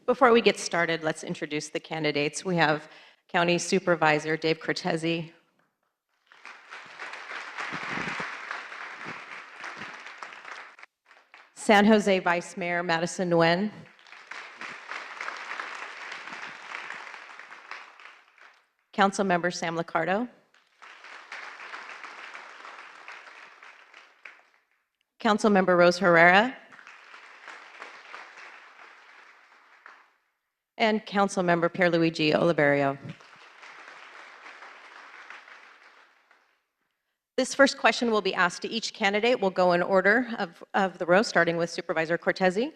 Before we get started, let's introduce the candidates. We have County Supervisor Dave Cortese, San Jose Vice Mayor Madison Nguyen, Councilmember Sam Liccardo, Councilmember Rose Herrera, and Councilmember Pierluigi Oliverio. This first question will be asked to each candidate. We'll go in order of the row, starting with Supervisor Cortese.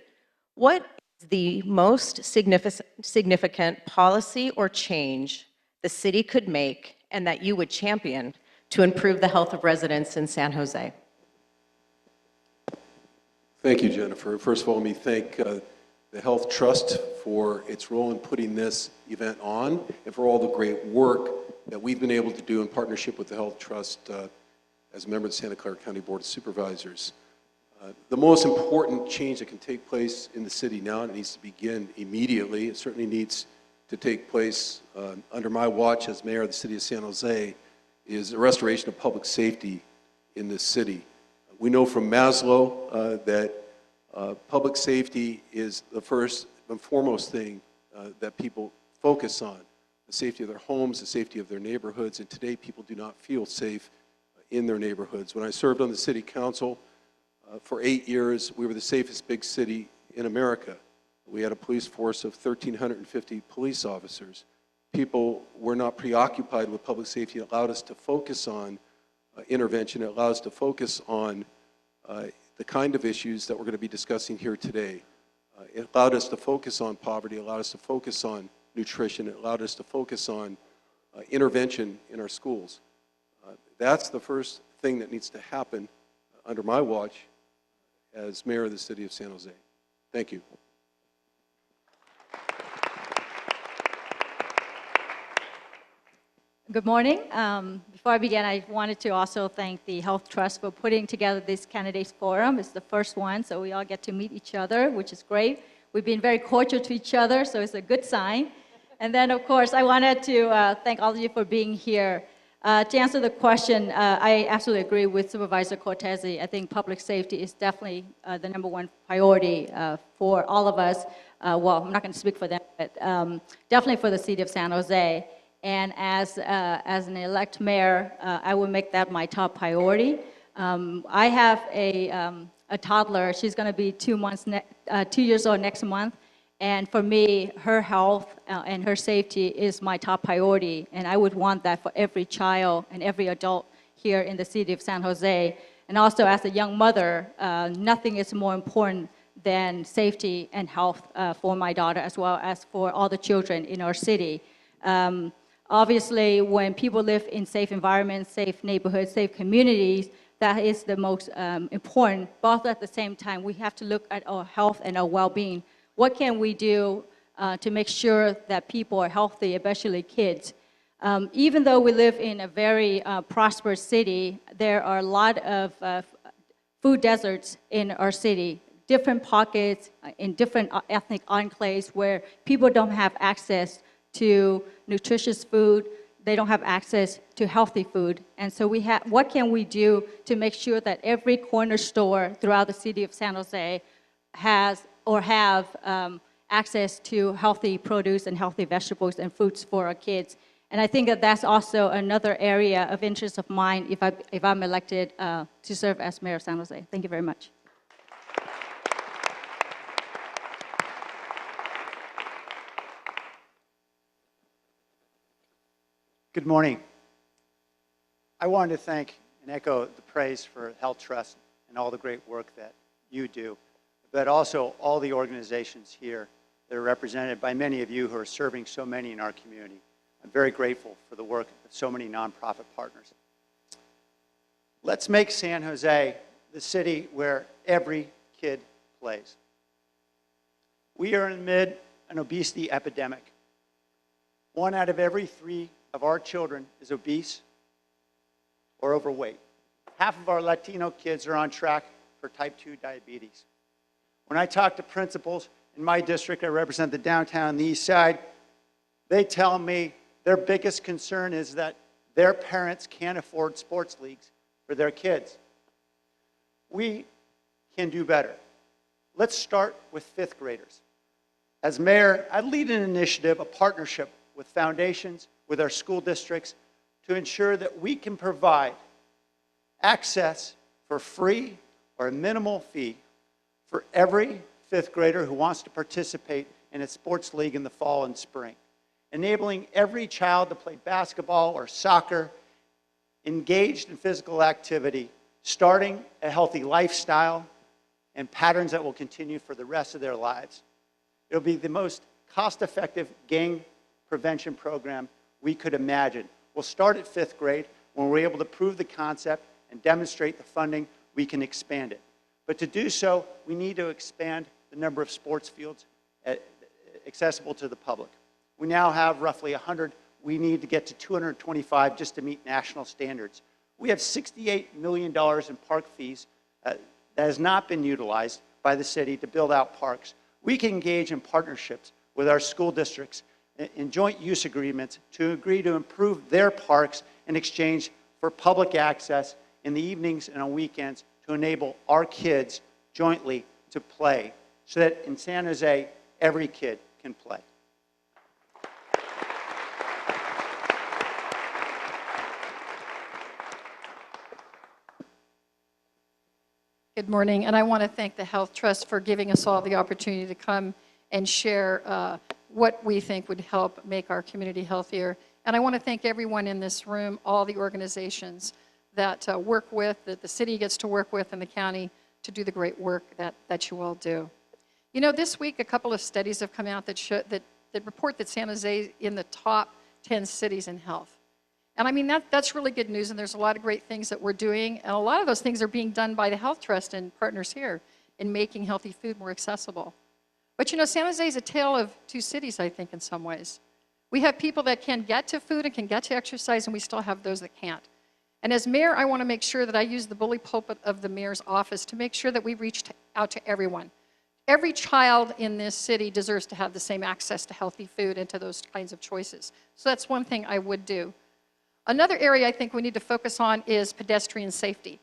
What is the most significant policy or change the city could make and that you would champion to improve the health of residents in San Jose? Thank you, Jennifer. First of all, let me thank the Health Trust for its role in putting this event on and for all the great work that we've been able to do in partnership with the Health Trust as a member of the Santa Clara County Board of Supervisors. The most important change that can take place in the city now, and it needs to begin immediately, it certainly needs to take place under my watch as mayor of the city of San Jose, is the restoration of public safety in this city. We know from Maslow that public safety is the first and foremost thing that people focus on, the safety of their homes, the safety of their neighborhoods, and today people do not feel safe in their neighborhoods. When I served on the city council for 8 years, we were the safest big city in America. We had a police force of 1,350 police officers. People were not preoccupied with public safety. It allowed us to focus on intervention. It allowed us to focus on the kind of issues that we're going to be discussing here today. It allowed us to focus on poverty. It allowed us to focus on nutrition. It allowed us to focus on intervention in our schools. That's the first thing that needs to happen under my watch as mayor of the city of San Jose. Thank you. Good morning. Before I begin, I wanted to also thank the Health Trust for putting together this candidates forum. It's the first one, so we all get to meet each other, which is great. We've been very cordial to each other, so it's a good sign. And then, of course, I wanted to thank all of you for being here. To answer the question, I absolutely agree with Supervisor Cortese. I think public safety is definitely the #1 priority for all of us. Well, I'm not going to speak for them, but definitely for the city of San Jose. And as an elect mayor, I will make that my top priority. I have a toddler. She's going to be 2 years old next month. And for me, her health and her safety is my top priority. And I would want that for every child and every adult here in the city of San Jose. And also as a young mother, nothing is more important than safety and health for my daughter as well as for all the children in our city. Obviously, when people live in safe environments, safe neighborhoods, safe communities, that is the most important. But at the same time, we have to look at our health and our well-being. What can we do to make sure that people are healthy, especially kids? Even though we live in a very prosperous city, there are a lot of food deserts in our city, different pockets in different ethnic enclaves where people don't have access to nutritious food, they don't have access to healthy food. And so what can we do to make sure that every corner store throughout the city of San Jose has or have access to healthy produce and healthy vegetables and fruits for our kids? And I think that that's also another area of interest of mine if I'm elected to serve as mayor of San Jose. Thank you very much. Good morning. I wanted to thank and echo the praise for Health Trust and all the great work that you do, but also all the organizations here that are represented by many of you who are serving so many in our community. I'm very grateful for the work of so many nonprofit partners. Let's make San Jose the city where every kid plays. We are amid an obesity epidemic. 1 out of every 3 of our children is obese or overweight. Half of our Latino kids are on track for type 2 diabetes. When I talk to principals and in my district, I represent the downtown and the east side, they tell me their biggest concern is that their parents can't afford sports leagues for their kids. We can do better. Let's start with fifth graders. As mayor, I lead an initiative, a partnership with foundations, with our school districts, to ensure that we can provide access for free or a minimal fee for every fifth grader who wants to participate in a sports league in the fall and spring, enabling every child to play basketball or soccer, engaged in physical activity, starting a healthy lifestyle and patterns that will continue for the rest of their lives. It'll be the most cost-effective gang prevention program we could imagine. We'll start at fifth grade. When we're able to prove the concept and demonstrate the funding, we can expand it. But to do so, we need to expand the number of sports fields accessible to the public. We now have roughly 100. We need to get to 225 just to meet national standards. We have $68 million in park fees that has not been utilized by the city to build out parks. We can engage in partnerships with our school districts in joint use agreements to agree to improve their parks in exchange for public access in the evenings and on weekends to enable our kids jointly to play so that in San Jose, every kid can play. Good morning, and I want to thank the Health Trust for giving us all the opportunity to come and share what we think would help make our community healthier. And I want to thank everyone in this room, all the organizations that work with, that the city gets to work with, and the county to do the great work that you all do. You know, this week a couple of studies have come out that report that San Jose is in the top 10 cities in health. And I mean, that's really good news, and there's a lot of great things that we're doing, and a lot of those things are being done by the Health Trust and partners here in making healthy food more accessible. But you know, San Jose is a tale of two cities, I think, in some ways. We have people that can get to food and can get to exercise, and we still have those that can't. And as mayor, I want to make sure that I use the bully pulpit of the mayor's office to make sure that we reach out to everyone. Every child in this city deserves to have the same access to healthy food and to those kinds of choices. So that's one thing I would do. Another area I think we need to focus on is pedestrian safety.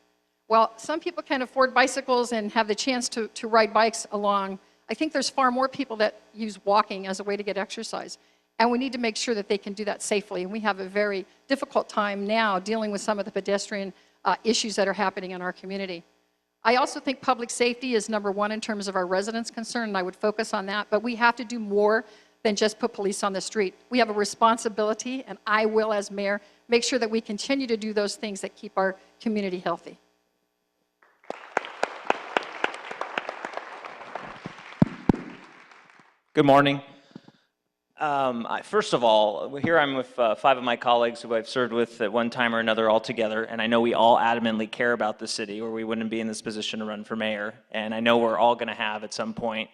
While some people can afford bicycles and have the chance to ride bikes along, I think there's far more people that use walking as a way to get exercise. And we need to make sure that they can do that safely. And we have a very difficult time now dealing with some of the pedestrian issues that are happening in our community. I also think public safety is number one in terms of our residents' concern, and I would focus on that. But we have to do more than just put police on the street. We have a responsibility, and I will, as mayor, make sure that we continue to do those things that keep our community healthy. Good morning. First of all, here I'm with 5 of my colleagues who I've served with at one time or another all together, and I know we all adamantly care about the city or we wouldn't be in this position to run for mayor. And I know we're all going to have at some point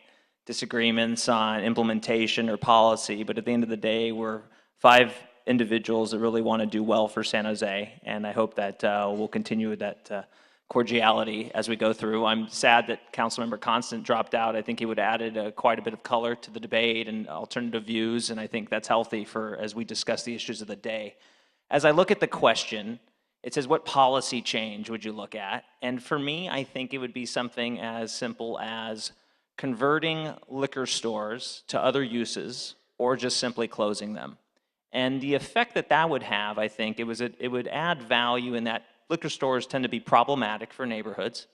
disagreements on implementation or policy, but at the end of the day, we're 5 individuals that really want to do well for San Jose, and I hope that we'll continue with that cordiality as we go through. I'm sad that Councilmember Constant dropped out. I think he would have added quite a bit of color to the debate and alternative views, and I think that's healthy for as we discuss the issues of the day. As I look at the question, it says, what policy change would you look at? And for me, I think it would be something as simple as converting liquor stores to other uses or just simply closing them. And the effect that that would have, I think, it would add value in that liquor stores tend to be problematic for neighborhoods.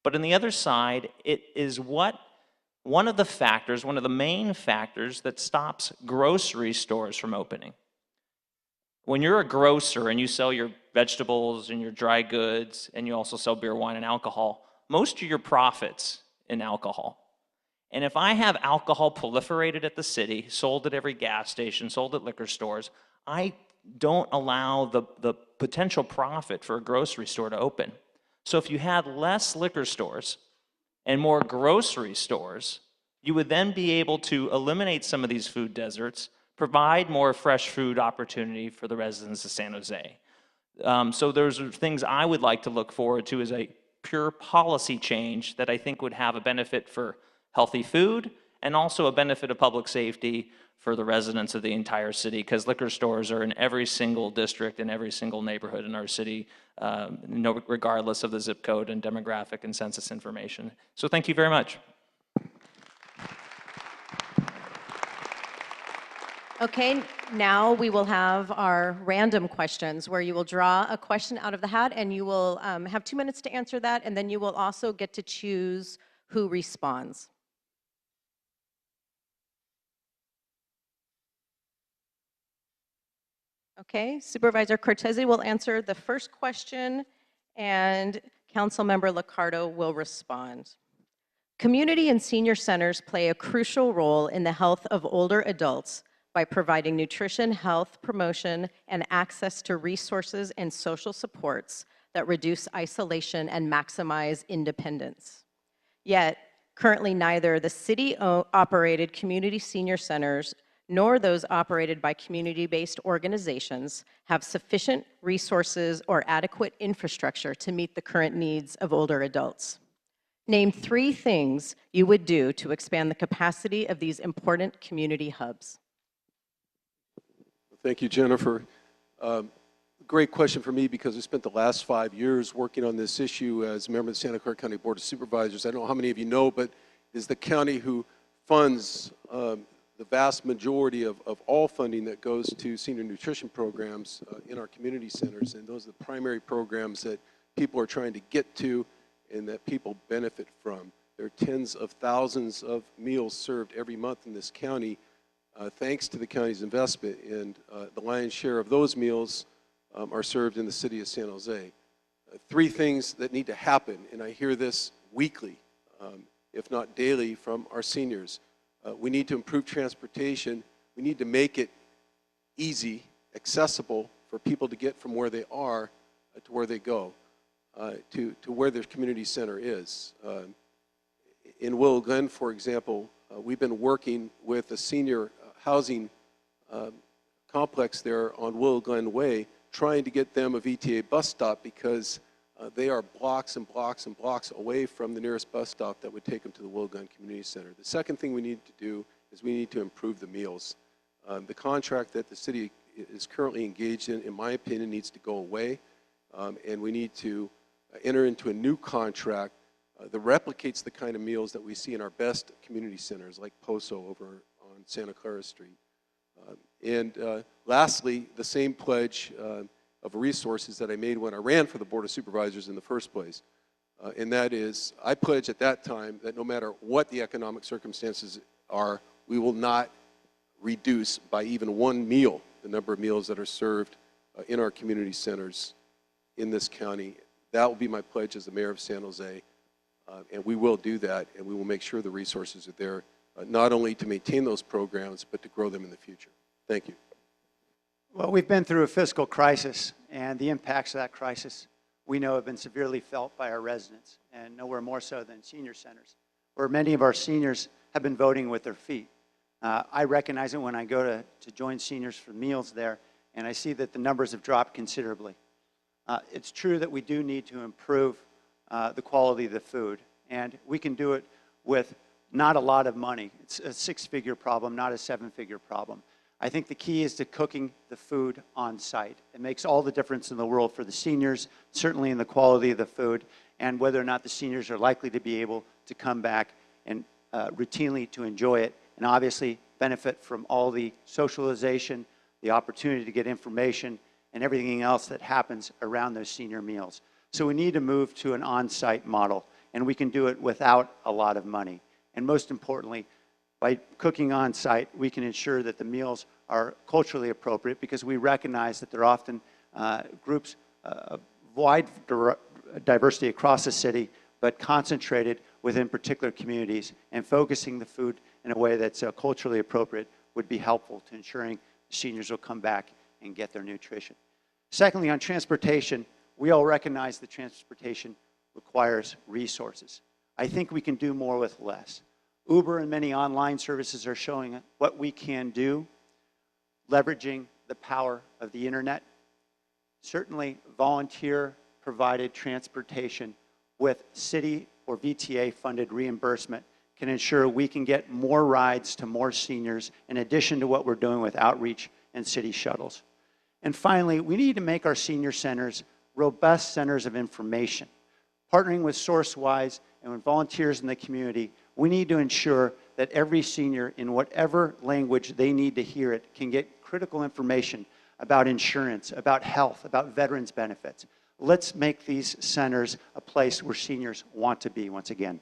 But on the other side, it is one of the main factors that stops grocery stores from opening. When you're a grocer and you sell your vegetables and your dry goods and you also sell beer, wine, and alcohol, most of your profits in alcohol. And if I have alcohol proliferated at the city, sold at every gas station, sold at liquor stores, I don't allow the potential profit for a grocery store to open. So if you had less liquor stores and more grocery stores, you would then be able to eliminate some of these food deserts, provide more fresh food opportunity for the residents of San Jose. So those are things I would like to look forward to as a pure policy change that I think would have a benefit for healthy food and also a benefit of public safety for the residents of the entire city, because liquor stores are in every single district and every single neighborhood in our city, regardless of the zip code and demographic and census information. So thank you very much. Okay, now we will have our random questions where you will draw a question out of the hat and you will have 2 minutes to answer that, and then you will also get to choose who responds. Okay, Supervisor Cortese will answer the first question and Councilmember Liccardo will respond. Community and senior centers play a crucial role in the health of older adults by providing nutrition, health promotion, and access to resources and social supports that reduce isolation and maximize independence. Yet, currently neither the city-operated community senior centers nor those operated by community-based organizations have sufficient resources or adequate infrastructure to meet the current needs of older adults. Name 3 things you would do to expand the capacity of these important community hubs. Thank you, Jennifer. Great question for me because I spent the last 5 years working on this issue as a member of the Santa Clara County Board of Supervisors. I don't know how many of you know, but it is the county who funds the vast majority of all funding that goes to senior nutrition programs in our community centers. And those are the primary programs that people are trying to get to and that people benefit from. There are tens of thousands of meals served every month in this county thanks to the county's investment, and the lion's share of those meals are served in the city of San Jose. 3 things that need to happen, and I hear this weekly, if not daily, from our seniors. We need to improve transportation. We need to make it easy, accessible for people to get from where they are to where they go, to where their community center is. In Willow Glen, for example, we've been working with a senior housing complex there on Willow Glen Way, trying to get them a VTA bus stop because they are blocks and blocks and blocks away from the nearest bus stop that would take them to the Willow Glen Community Center. The second thing we need to do is we need to improve the meals. The contract that the city is currently engaged in my opinion, needs to go away, and we need to enter into a new contract that replicates the kind of meals that we see in our best community centers like Poso over on Santa Clara Street. Lastly, the same pledge of resources that I made when I ran for the Board of Supervisors in the first place. And that is, I pledged at that time that no matter what the economic circumstances are, we will not reduce by even 1 meal the number of meals that are served in our community centers in this county. That will be my pledge as the mayor of San Jose. And we will do that, and we will make sure the resources are there, not only to maintain those programs, but to grow them in the future. Thank you. Well, we've been through a fiscal crisis, and the impacts of that crisis we know have been severely felt by our residents, and nowhere more so than senior centers, where many of our seniors have been voting with their feet. I recognize it when I go to join seniors for meals there, and I see that the numbers have dropped considerably. It's true that we do need to improve the quality of the food, and we can do it with not a lot of money. It's a 6-figure problem, not a 7-figure problem. I think the key is to cooking the food on site. It makes all the difference in the world for the seniors, certainly in the quality of the food, and whether or not the seniors are likely to be able to come back and routinely to enjoy it, and obviously benefit from all the socialization, the opportunity to get information, and everything else that happens around those senior meals. So we need to move to an on-site model, and we can do it without a lot of money. And most importantly, by cooking on site, we can ensure that the meals are culturally appropriate because we recognize that there are often groups of wide diversity across the city, but concentrated within particular communities, and focusing the food in a way that's culturally appropriate would be helpful to ensuring seniors will come back and get their nutrition. Secondly, on transportation, we all recognize that transportation requires resources. I think we can do more with less. Uber and many online services are showing what we can do, leveraging the power of the internet. Certainly, volunteer-provided transportation with city or VTA-funded reimbursement can ensure we can get more rides to more seniors in addition to what we're doing with outreach and city shuttles. And finally, we need to make our senior centers robust centers of information. Partnering with SourceWise and with volunteers in the community, we need to ensure that every senior, in whatever language they need to hear it, can get critical information about insurance, about health, about veterans benefits. Let's make these centers a place where seniors want to be once again.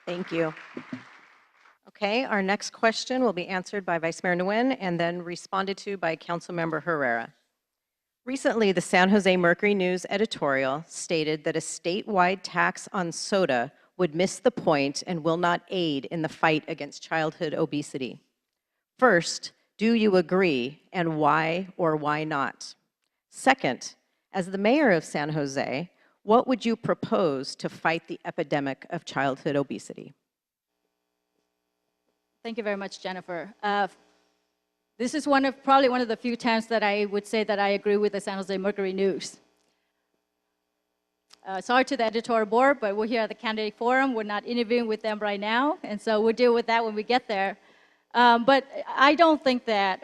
Thank you. Okay, our next question will be answered by Vice Mayor Nguyen and then responded to by Councilmember Herrera. Recently, the San Jose Mercury News editorial stated that a statewide tax on soda would miss the point and will not aid in the fight against childhood obesity. First, do you agree, and why or why not? Second, as the mayor of San Jose, what would you propose to fight the epidemic of childhood obesity? Thank you very much, Jennifer. This is probably one of the few times that I would say that I agree with the San Jose Mercury News. Sorry to the editorial board, but we're here at the candidate forum. We're not interviewing with them right now, and so we'll deal with that when we get there. But I don't think that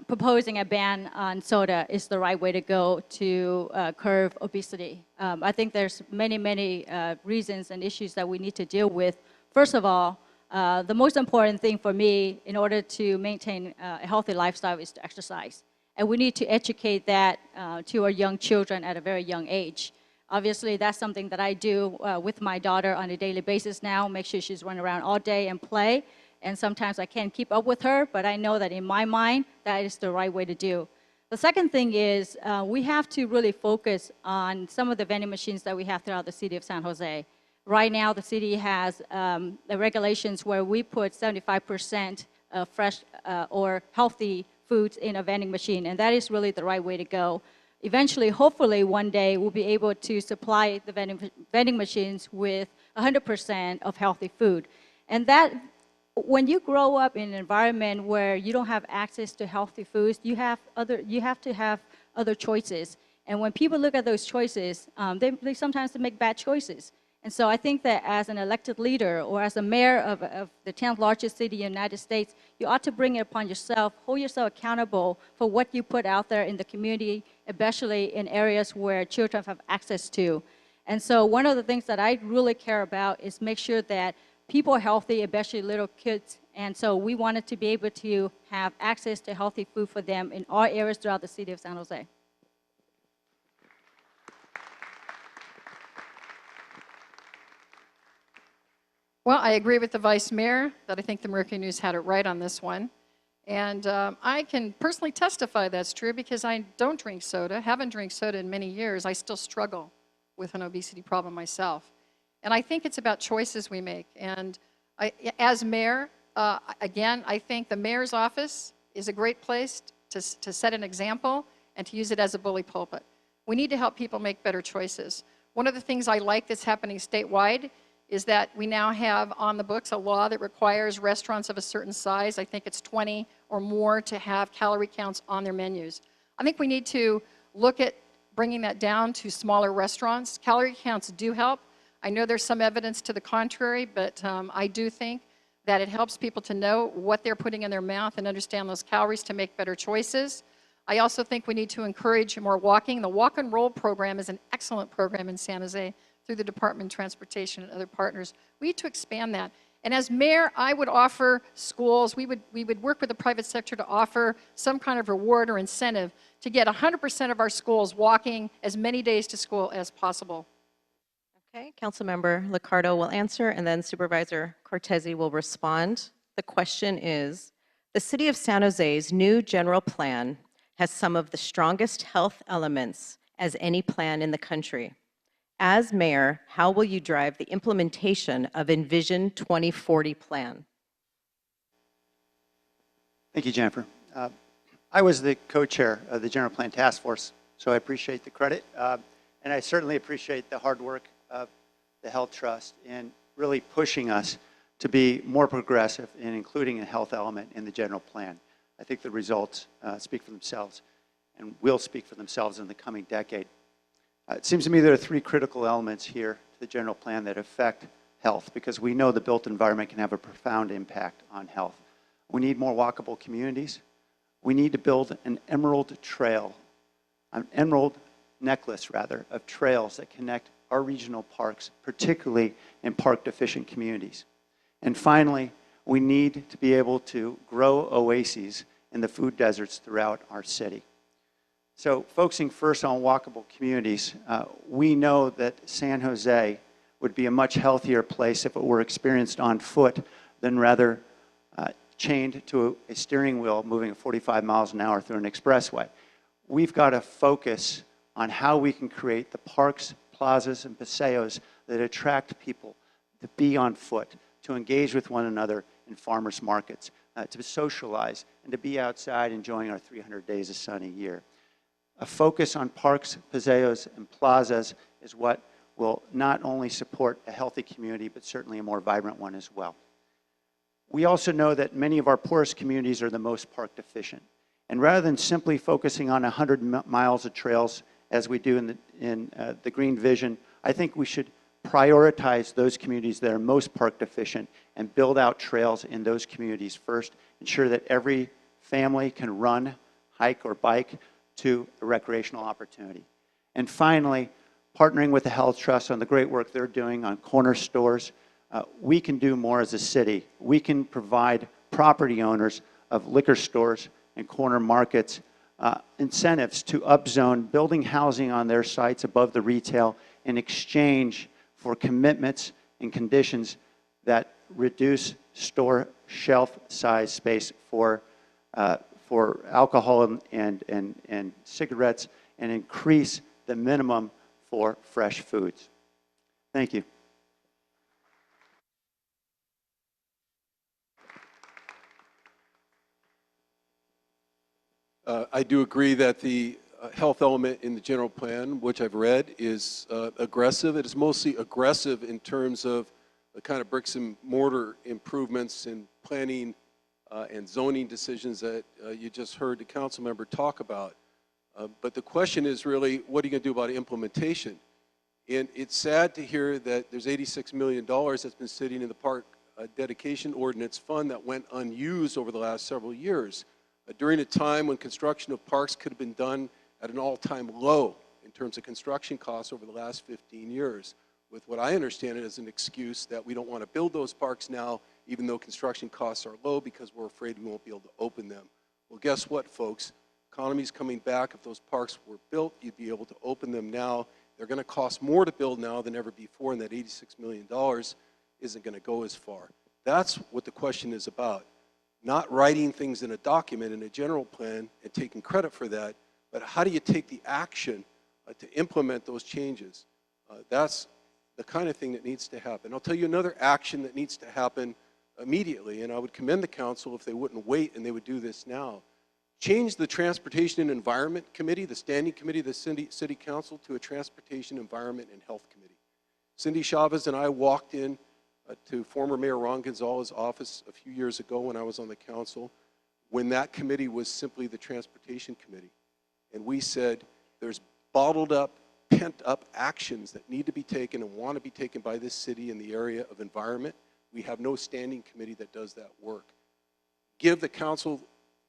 proposing a ban on soda is the right way to go to curb obesity. I think there's many reasons and issues that we need to deal with. First of all, the most important thing for me in order to maintain a healthy lifestyle is to exercise. And we need to educate that to our young children at a very young age. Obviously, that's something that I do with my daughter on a daily basis now, make sure she's running around all day and play. And sometimes I can't keep up with her, but I know that in my mind, that is the right way to do. The second thing is we have to really focus on some of the vending machines that we have throughout the city of San Jose. Right now, the city has the regulations where we put 75% of fresh or healthy foods in a vending machine, and that is really the right way to go. Eventually, hopefully, one day, we'll be able to supply the vending machines with 100% of healthy food. And that, when you grow up in an environment where you don't have access to healthy foods, you have to have other choices. And when people look at those choices, they sometimes make bad choices. And so I think that as an elected leader or as a mayor of the 10th largest city in the United States, you ought to bring it upon yourself, hold yourself accountable for what you put out there in the community, especially in areas where children have access to. And so one of the things that I really care about is make sure that people are healthy, especially little kids. And so we wanted to be able to have access to healthy food for them in all areas throughout the city of San Jose. Well, I agree with the Vice Mayor that I think the Mercury News had it right on this one. And I can personally testify that's true because I don't drink soda, haven't drank soda in many years. I still struggle with an obesity problem myself. And I think it's about choices we make. And as mayor, again, I think the mayor's office is a great place to set an example and to use it as a bully pulpit. We need to help people make better choices. One of the things I like that's happening statewide is that we now have on the books a law that requires restaurants of a certain size, I think it's 20 or more, to have calorie counts on their menus. I think we need to look at bringing that down to smaller restaurants. Calorie counts do help. I know there's some evidence to the contrary, but I do think that it helps people to know what they're putting in their mouth and understand those calories to make better choices. I also think we need to encourage more walking. The Walk and Roll program is an excellent program in San Jose through the Department of Transportation and other partners. We need to expand that. And as mayor, I would offer schools, we would work with the private sector to offer some kind of reward or incentive to get 100% of our schools walking as many days to school as possible. Okay, Councilmember Liccardo will answer, and then Supervisor Cortese will respond. The question is, the City of San Jose's new general plan has some of the strongest health elements as any plan in the country. As mayor, how will you drive the implementation of Envision 2040 plan? Thank you, Jennifer. I was the co-chair of the General Plan Task Force, so I appreciate the credit. And I certainly appreciate the hard work of the Health Trust in really pushing us to be more progressive in including a health element in the general plan. I think the results speak for themselves and will speak for themselves in the coming decade. It seems to me there are three critical elements here to the general plan that affect health, because we know the built environment can have a profound impact on health. We need more walkable communities. We need to build an emerald trail, an emerald necklace, rather, of trails that connect our regional parks, particularly in park-deficient communities. And finally, we need to be able to grow oases in the food deserts throughout our city. So focusing first on walkable communities, we know that San Jose would be a much healthier place if it were experienced on foot than rather chained to a steering wheel moving at 45 miles an hour through an expressway. We've got to focus on how we can create the parks, plazas, and paseos that attract people to be on foot, to engage with one another in farmers markets, to socialize, and to be outside enjoying our 300 days of sun a year. A focus on parks, paseos, and plazas is what will not only support a healthy community, but certainly a more vibrant one as well. We also know that many of our poorest communities are the most park deficient. And rather than simply focusing on 100 miles of trails, as we do in the Green Vision, I think we should prioritize those communities that are most park deficient and build out trails in those communities first, ensure that every family can run, hike, or bike to a recreational opportunity. And finally, partnering with the Health Trust on the great work they're doing on corner stores, we can do more as a city. We can provide property owners of liquor stores and corner markets incentives to upzone building housing on their sites above the retail in exchange for commitments and conditions that reduce store shelf size space for alcohol and cigarettes, and increase the minimum for fresh foods. Thank you. I do agree that the health element in the general plan, which I've read, is aggressive. It is mostly aggressive in terms of the kind of bricks and mortar improvements in planning and zoning decisions that you just heard the council member talk about. But the question is really, what are you going to do about implementation? And it's sad to hear that there's $86 million that's been sitting in the park dedication ordinance fund that went unused over the last several years. During a time when construction of parks could have been done at an all-time low in terms of construction costs over the last 15 years, with what I understand it as an excuse that we don't want to build those parks now, even though construction costs are low, because we're afraid we won't be able to open them. Well, guess what, folks? Economy's coming back. If those parks were built, you'd be able to open them now. They're going to cost more to build now than ever before, and that $86 million isn't going to go as far. That's what the question is about. Not writing things in a document, in a general plan, and taking credit for that, but how do you take the action to implement those changes? That's the kind of thing that needs to happen. I'll tell you another action that needs to happen immediately, and I would commend the council if they wouldn't wait and they would do this now. Change the Transportation and Environment Committee, the standing committee of the City Council, to a Transportation, Environment, and Health Committee. Cindy Chavez and I walked in to former Mayor Ron Gonzalez's office a few years ago when I was on the council, when that committee was simply the Transportation Committee. And we said, there's bottled up, pent up actions that need to be taken and want to be taken by this city in the area of environment. We have no standing committee that does that work. Give the council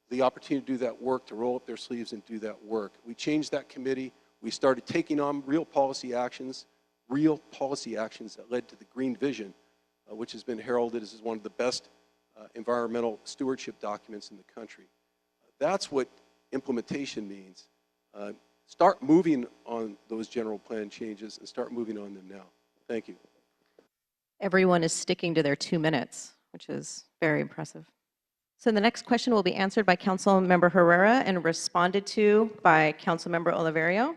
the opportunity to do that work, to roll up their sleeves and do that work. We changed that committee. We started taking on real policy actions that led to the Green Vision, which has been heralded as one of the best environmental stewardship documents in the country. That's what implementation means. Start moving on those general plan changes and start moving on them now. Thank you. Everyone is sticking to their 2 minutes, which is very impressive. So the next question will be answered by Councilmember Herrera and responded to by Councilmember Oliverio.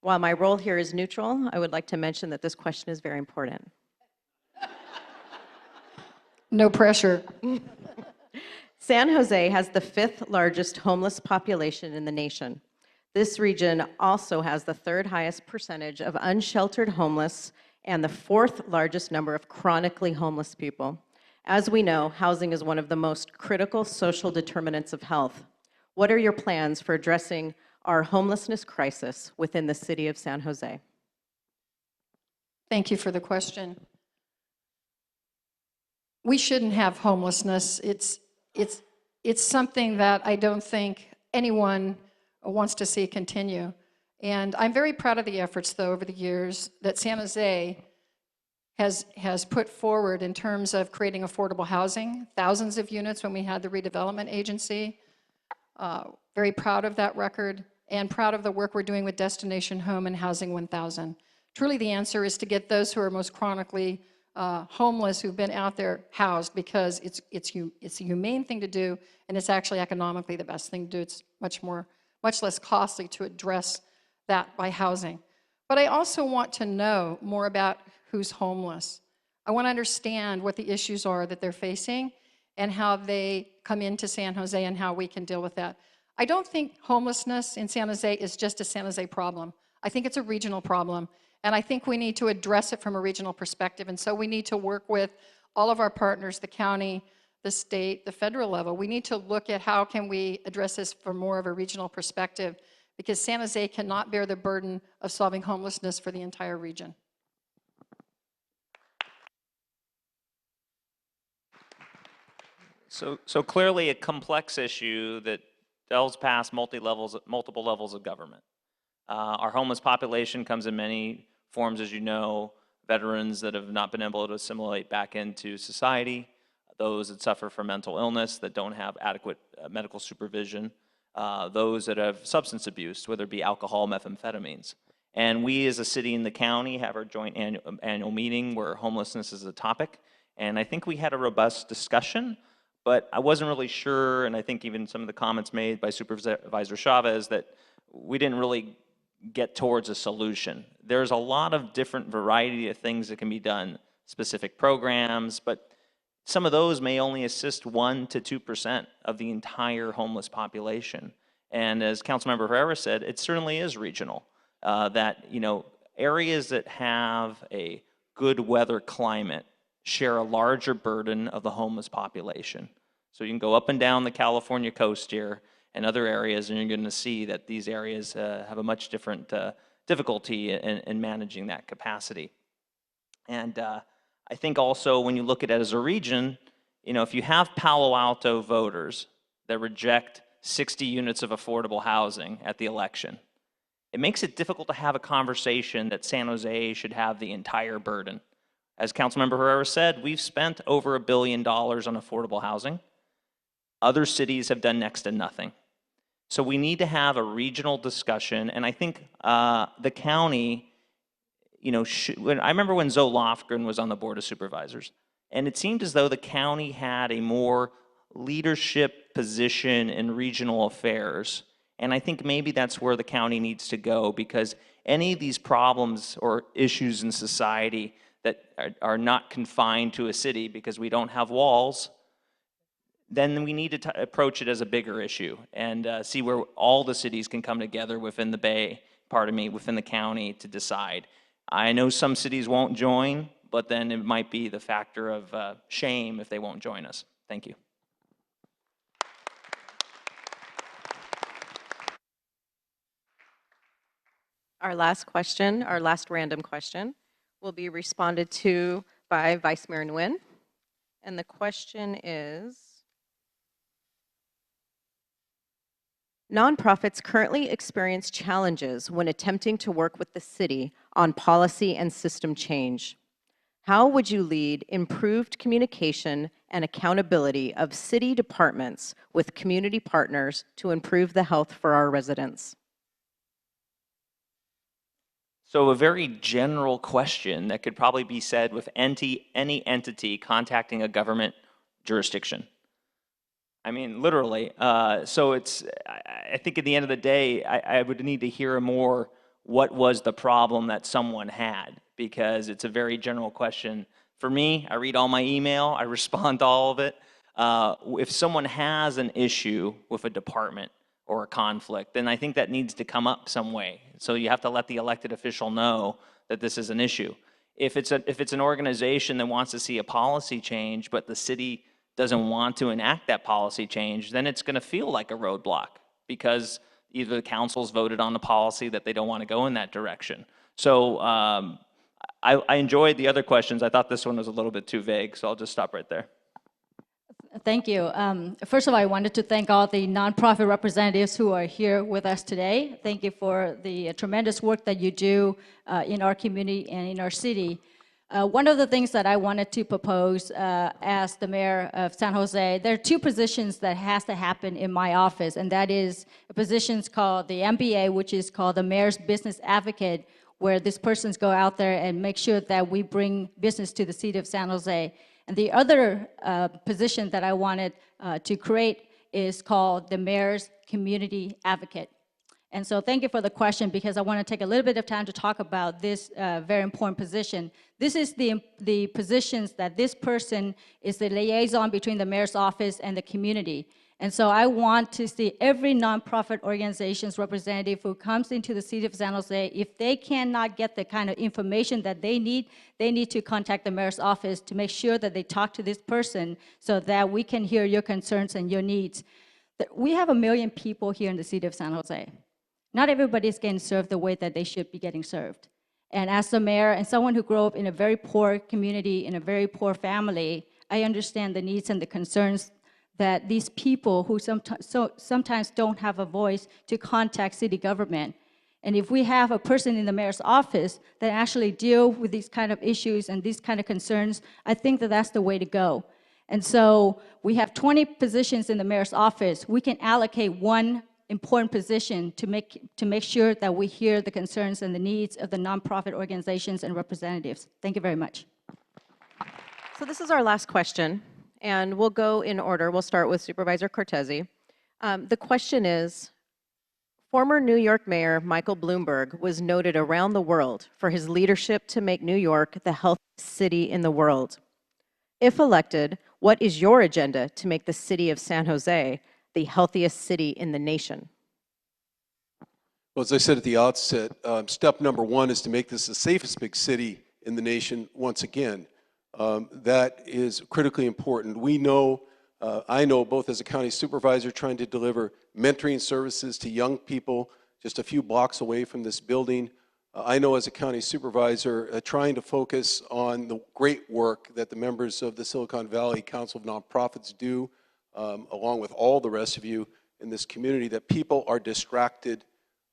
While my role here is neutral, I would like to mention that this question is very important. No pressure. San Jose has the 5th largest homeless population in the nation. This region also has the 3rd highest percentage of unsheltered homeless and the 4th largest number of chronically homeless people. As we know, housing is one of the most critical social determinants of health. What are your plans for addressing our homelessness crisis within the city of San Jose? Thank you for the question. We shouldn't have homelessness. It's something that I don't think anyone wants to see continue. And I'm very proud of the efforts, though, over the years that San Jose has put forward in terms of creating affordable housing, thousands of units when we had the redevelopment agency. Very proud of that record and proud of the work we're doing with Destination Home and Housing 1000. Truly, the answer is to get those who are most chronically homeless who've been out there housed, because it's a humane thing to do, and it's actually economically the best thing to do. It's much less costly to address that by housing. But I also want to know more about who's homeless. I want to understand what the issues are that they're facing and how they come into San Jose and how we can deal with that. I don't think homelessness in San Jose is just a San Jose problem. I think it's a regional problem. And I think we need to address it from a regional perspective. And so we need to work with all of our partners, the county, the state, the federal level. We need to look at how can we address this from more of a regional perspective, because San Jose cannot bear the burden of solving homelessness for the entire region. So clearly a complex issue that delves past multiple levels of government. Our homeless population comes in many forms, as you know: veterans that have not been able to assimilate back into society, those that suffer from mental illness that don't have adequate medical supervision, those that have substance abuse, whether it be alcohol, methamphetamines. And we as a city and the county have our joint annual meeting where homelessness is a topic. And I think we had a robust discussion, but I wasn't really sure, and I think even some of the comments made by Supervisor Chavez, that we didn't really get towards a solution. There's a lot of different variety of things that can be done, specific programs, but some of those may only assist 1% to 2% of the entire homeless population. And as Councilmember Herrera said, it certainly is regional. That, you know, areas that have a good weather climate share a larger burden of the homeless population. So you can go up and down the California coast here and other areas, and you're going to see that these areas have a much different difficulty in managing that capacity. And I think also when you look at it as a region, you know, if you have Palo Alto voters that reject 60 units of affordable housing at the election, it makes it difficult to have a conversation that San Jose should have the entire burden. As Councilmember Herrera said, we've spent over $1 billion on affordable housing. Other cities have done next to nothing. So we need to have a regional discussion, and I think the county, you know, I remember when Zoe Lofgren was on the Board of Supervisors, and it seemed as though the county had a more leadership position in regional affairs. And I think maybe that's where the county needs to go, because any of these problems or issues in society that are not confined to a city because we don't have walls, then we need to approach it as a bigger issue and see where all the cities can come together within the Bay, within the county to decide. I know some cities won't join, but then it might be the factor of shame if they won't join us. Thank you. Our last question, our last random question, will be responded to by Vice Mayor Nguyen. And the question is, nonprofits currently experience challenges when attempting to work with the city on policy and system change. How would you lead improved communication and accountability of city departments with community partners to improve the health for our residents? So a very general question that could probably be said with any entity contacting a government jurisdiction. I mean, literally. So it's, I think at the end of the day, I would need to hear more what was the problem that someone had, because it's a very general question. For me, I read all my email, I respond to all of it. If someone has an issue with a department or a conflict, then I think that needs to come up some way. So you have to let the elected official know that this is an issue. If it's an organization that wants to see a policy change, but the city doesn't want to enact that policy change, then it's going to feel like a roadblock, because either the council's voted on a policy that they don't want to go in that direction. So I enjoyed the other questions. I thought this one was a little bit too vague, so I'll just stop right there. Thank you. First of all, I wanted to thank all the nonprofit representatives who are here with us today. Thank you for the tremendous work that you do in our community and in our city. One of the things that I wanted to propose as the mayor of San Jose, there are two positions that has to happen in my office, and that is positions called the MBA, which is called the Mayor's Business Advocate, where these persons go out there and make sure that we bring business to the city of San Jose. And the other position that I wanted to create is called the Mayor's Community Advocate. And so thank you for the question, because I want to take a little bit of time to talk about this very important position. This is the positions that this person is the liaison between the mayor's office and the community. And so I want to see every nonprofit organization's representative who comes into the city of San Jose, if they cannot get the kind of information that they need to contact the mayor's office to make sure that they talk to this person so that we can hear your concerns and your needs. We have 1 million people here in the city of San Jose. Not everybody is getting served the way that they should be getting served. And as the mayor and someone who grew up in a very poor community, in a very poor family, I understand the needs and the concerns that these people who sometimes don't have a voice to contact city government. And if we have a person in the mayor's office that actually deal with these kind of issues and these kind of concerns, I think that that's the way to go. And so we have 20 positions in the mayor's office. We can allocate one important position to make sure that we hear the concerns and the needs of the nonprofit organizations and representatives. Thank you very much. So this is our last question, and we'll go in order. We'll start with Supervisor Cortese. The question is, former New York Mayor Michael Bloomberg was noted around the world for his leadership to make New York the healthiest city in the world. If elected, what is your agenda to make the city of San Jose the healthiest city in the nation? Well, as I said at the outset, step number one is to make this the safest big city in the nation once again. That is critically important. We know, I know both as a county supervisor trying to deliver mentoring services to young people just a few blocks away from this building. I know as a county supervisor trying to focus on the great work that the members of the Silicon Valley Council of Nonprofits do, along with all the rest of you in this community, that people are distracted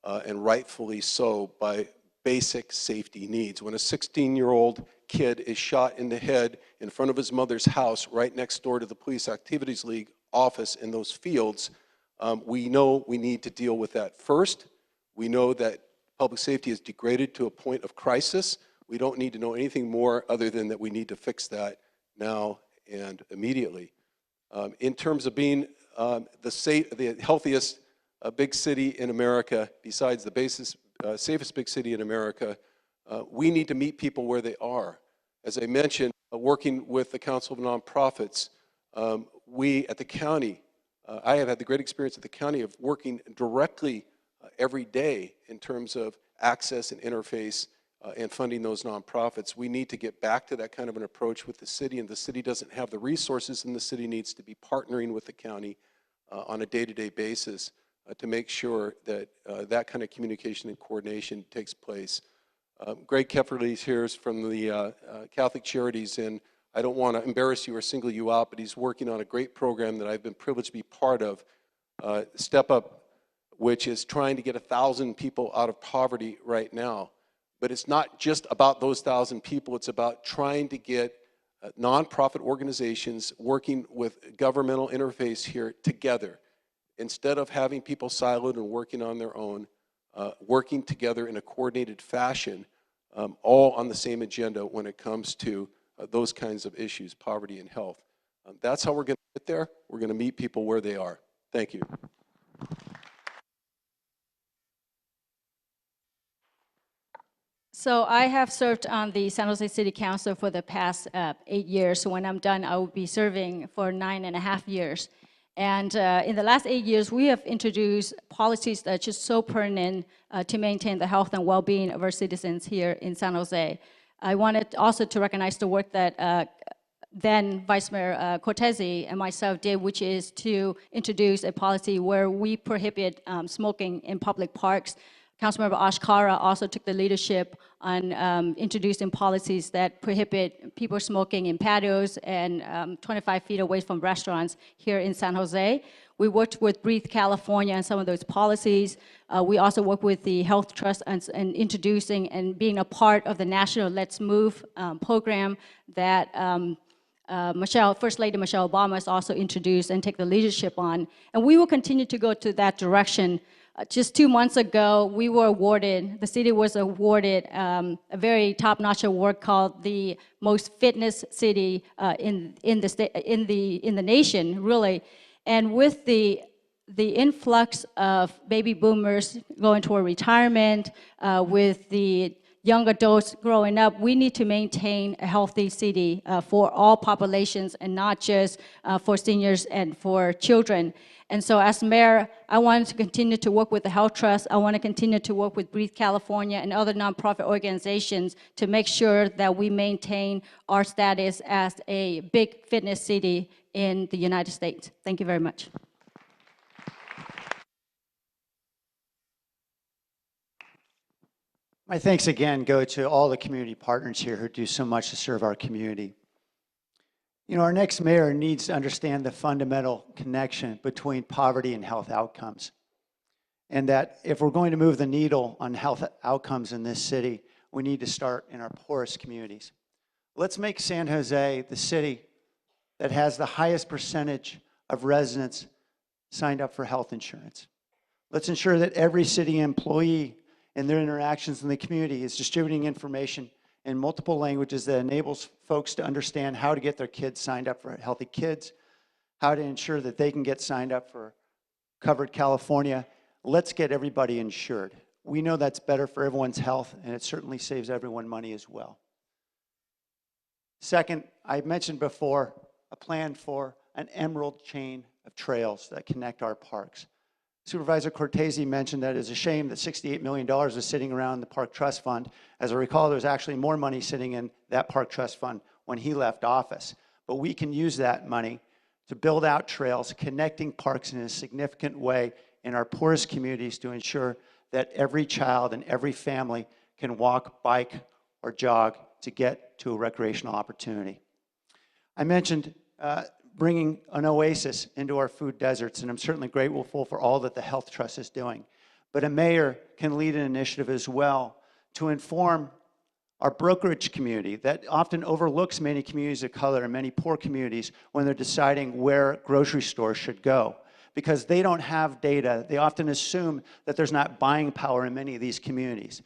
and rightfully so by basic safety needs. When a 16-year-old kid is shot in the head in front of his mother's house right next door to the Police Activities League office in those fields, we know we need to deal with that first. We know that public safety is degraded to a point of crisis. We don't need to know anything more other than that we need to fix that now and immediately. In terms of being the healthiest big city in America, besides the safest big city in America, we need to meet people where they are. As I mentioned, working with the Council of Nonprofits, we at the county, I have had the great experience at the county of working directly every day in terms of access and interface and funding those nonprofits. We need to get back to that kind of an approach with the city, and the city doesn't have the resources, and the city needs to be partnering with the county on a day-to-day basis to make sure that that kind of communication and coordination takes place. Greg Kefferly's here from the Catholic Charities, and I don't want to embarrass you or single you out, but he's working on a great program that I've been privileged to be part of, Step Up, which is trying to get 1,000 people out of poverty right now. But it's not just about those 1,000 people, it's about trying to get nonprofit organizations working with governmental interface here together. Instead of having people siloed and working on their own, working together in a coordinated fashion, all on the same agenda when it comes to those kinds of issues, poverty and health. That's how we're going to get there. We're going to meet people where they are. Thank you. So I have served on the San Jose City Council for the past 8 years. So when I'm done, I will be serving for 9.5 years. And in the last 8 years, we have introduced policies that are just so pertinent to maintain the health and well-being of our citizens here in San Jose. I wanted also to recognize the work that then Vice Mayor Cortese and myself did, which is to introduce a policy where we prohibit smoking in public parks. Councilmember Clara also took the leadership on introducing policies that prohibit people smoking in patios and 25 feet away from restaurants here in San Jose. We worked with Breathe California on some of those policies. We also worked with the Health Trust and introducing and being a part of the National Let's Move program that First Lady Michelle Obama has also introduced and take the leadership on. And we will continue to go to that direction. Just 2 months ago, the city was awarded a very top-notch award called the most fitness city in the nation, really. And with the influx of baby boomers going toward retirement, with the young adults growing up, we need to maintain a healthy city for all populations and not just for seniors and for children. And so as mayor, I wanted to continue to work with the Health Trust. I want to continue to work with Breathe California and other nonprofit organizations to make sure that we maintain our status as a big fitness city in the United States. Thank you very much. My thanks again go to all the community partners here who do so much to serve our community. You know, our next mayor needs to understand the fundamental connection between poverty and health outcomes. And that if we're going to move the needle on health outcomes in this city, we need to start in our poorest communities. Let's make San Jose the city that has the highest percentage of residents signed up for health insurance. Let's ensure that every city employee in their interactions in the community is distributing information in multiple languages that enables folks to understand how to get their kids signed up for Healthy Kids, how to ensure that they can get signed up for Covered California. Let's get everybody insured. We know that's better for everyone's health, and it certainly saves everyone money as well. Second, I mentioned before a plan for an emerald chain of trails that connect our parks. Supervisor Cortese mentioned that it's a shame that $68 million is sitting around the Park Trust Fund. As I recall, there's actually more money sitting in that Park Trust Fund when he left office. But we can use that money to build out trails, connecting parks in a significant way in our poorest communities to ensure that every child and every family can walk, bike, or jog to get to a recreational opportunity. I mentioned bringing an oasis into our food deserts, and I'm certainly grateful for all that the Health Trust is doing. But a mayor can lead an initiative as well to inform our brokerage community that often overlooks many communities of color and many poor communities when they're deciding where grocery stores should go. Because they don't have data, they often assume that there's not buying power in many of these communities.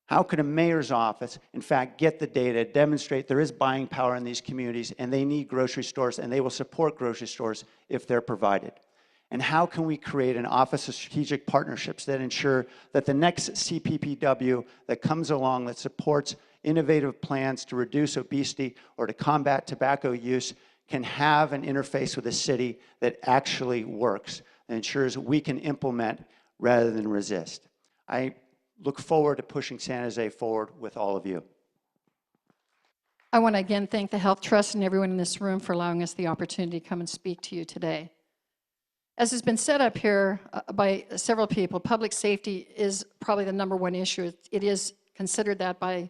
How could a mayor's office, in fact, get the data, demonstrate there is buying power in these communities and they need grocery stores and they will support grocery stores if they're provided? And how can we create an office of strategic partnerships that ensure that the next CPPW that comes along that supports innovative plans to reduce obesity or to combat tobacco use can have an interface with a city that actually works and ensures we can implement rather than resist? I look forward to pushing San Jose forward with all of you. I want to again thank the Health Trust and everyone in this room for allowing us the opportunity to come and speak to you today. As has been said up here by several people, public safety is probably the #1 issue. It is considered that by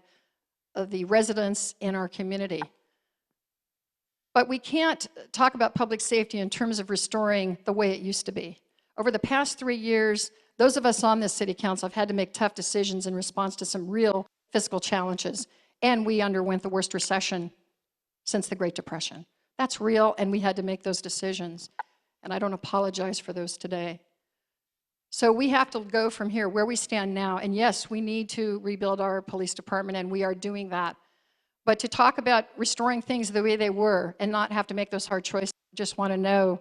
the residents in our community. But we can't talk about public safety in terms of restoring the way it used to be. Over the past 3 years, those of us on this city council have had to make tough decisions in response to some real fiscal challenges. And we underwent the worst recession since the Great Depression. That's real, and we had to make those decisions. And I don't apologize for those today. So we have to go from here, where we stand now. And yes, we need to rebuild our police department, and we are doing that. But to talk about restoring things the way they were and not have to make those hard choices, I just want to know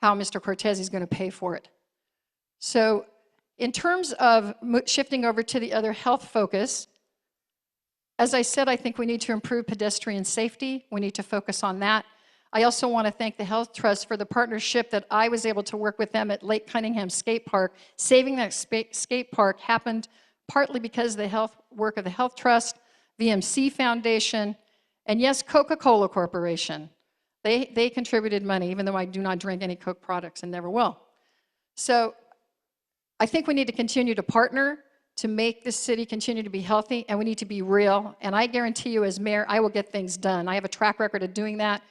how Mr. Cortese is going to pay for it. So in terms of shifting over to the other health focus, as I said, I think we need to improve pedestrian safety. We need to focus on that. I also want to thank the Health Trust for the partnership that I was able to work with them at Lake Cunningham Skate Park. Saving that skate park happened partly because of the work of the Health Trust, VMC Foundation, and yes, Coca-Cola Corporation. They contributed money, even though I do not drink any Coke products and never will. So I think we need to continue to partner to make this city continue to be healthy, and we need to be real. And I guarantee you, as mayor, I will get things done. I have a track record of doing that,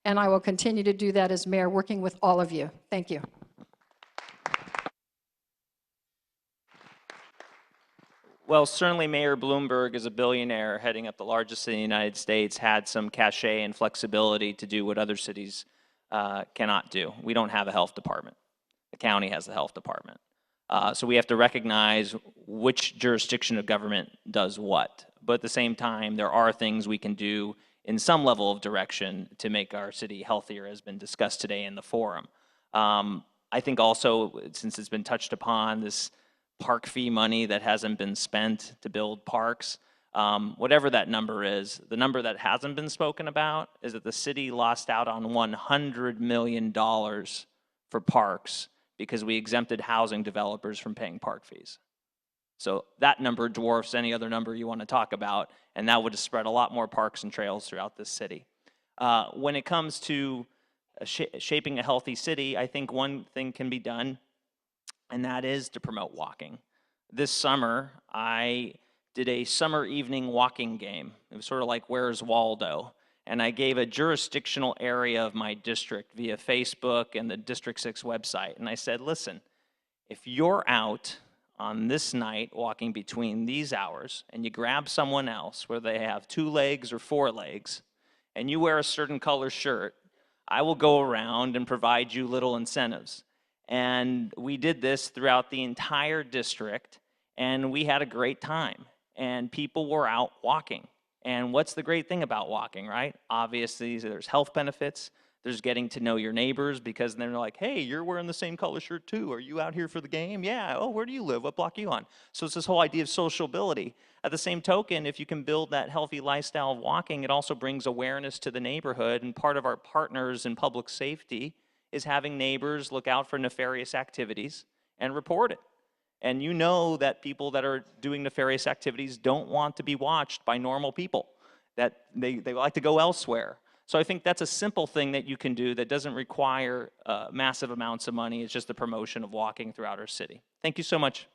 and I will continue to do that as mayor, working with all of you. Thank you. Well, certainly Mayor Bloomberg, as a billionaire heading up the largest city in the United States, had some cachet and flexibility to do what other cities cannot do. We don't have a health department. The county has the health department. So we have to recognize which jurisdiction of government does what. But at the same time, there are things we can do in some level of direction to make our city healthier, as been discussed today in the forum. I think also, since it's been touched upon, this park fee money that hasn't been spent to build parks, whatever that number is, the number that hasn't been spoken about is that the city lost out on $100 million for parks because we exempted housing developers from paying park fees. So that number dwarfs any other number you want to talk about, and that would have spread a lot more parks and trails throughout this city. When it comes to shaping a healthy city, I think one thing can be done, and that is to promote walking. This summer, I did a summer evening walking game. It was sort of like Where's Waldo? And I gave a jurisdictional area of my district via Facebook and the District 6 website. And I said, listen, if you're out on this night walking between these hours and you grab someone else, whether they have 2 legs or 4 legs, and you wear a certain color shirt, I will go around and provide you little incentives. And we did this throughout the entire district, and we had a great time. And people were out walking. And what's the great thing about walking, right? Obviously, there's health benefits. There's getting to know your neighbors, because then they're like, hey, you're wearing the same color shirt too. Are you out here for the game? Yeah. Oh, where do you live? What block are you on? So it's this whole idea of sociability. At the same token, if you can build that healthy lifestyle of walking, it also brings awareness to the neighborhood. And part of our partners in public safety is having neighbors look out for nefarious activities and report it. And you know that people that are doing nefarious activities don't want to be watched by normal people, that they like to go elsewhere. So I think that's a simple thing that you can do that doesn't require massive amounts of money. It's just the promotion of walking throughout our city. Thank you so much.